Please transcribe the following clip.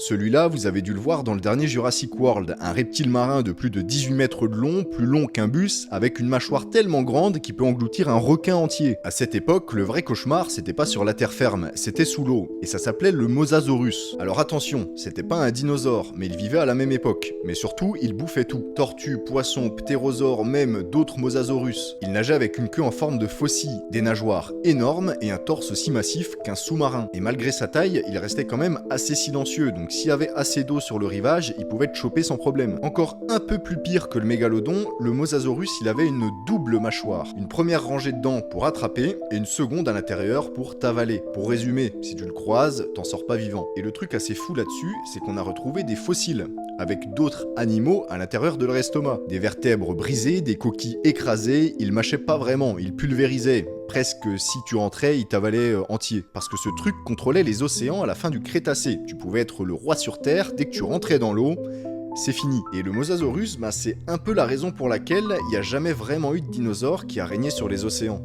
Celui-là, vous avez dû le voir dans le dernier Jurassic World, un reptile marin de plus de 18 mètres de long, plus long qu'un bus, avec une mâchoire tellement grande qu'il peut engloutir un requin entier. À cette époque, le vrai cauchemar, c'était pas sur la terre ferme, c'était sous l'eau, et ça s'appelait le Mosasaurus. Alors attention, c'était pas un dinosaure, mais il vivait à la même époque. Mais surtout, il bouffait tout. Tortues, poissons, ptérosaures, même d'autres Mosasaurus. Il nageait avec une queue en forme de faucille, des nageoires énormes et un torse aussi massif qu'un sous-marin. Et malgré sa taille, il restait quand même assez silencieux, donc s'il y avait assez d'eau sur le rivage, il pouvait te choper sans problème. Encore un peu plus pire que le mégalodon, le Mosasaurus, il avait une double mâchoire. Une première rangée de dents pour attraper, et une seconde à l'intérieur pour t'avaler. Pour résumer, si tu le croises, t'en sors pas vivant. Et le truc assez fou là-dessus, c'est qu'on a retrouvé des fossiles, avec d'autres animaux à l'intérieur de leur estomac. Des vertèbres brisées, des coquilles écrasées, il mâchait pas vraiment, il pulvérisait. Presque si tu rentrais, il t'avalait entier. Parce que ce truc contrôlait les océans à la fin du Crétacé. Tu pouvais être le roi sur Terre, dès que tu rentrais dans l'eau, c'est fini. Et le Mosasaurus, c'est un peu la raison pour laquelle il n'y a jamais vraiment eu de dinosaure qui a régné sur les océans.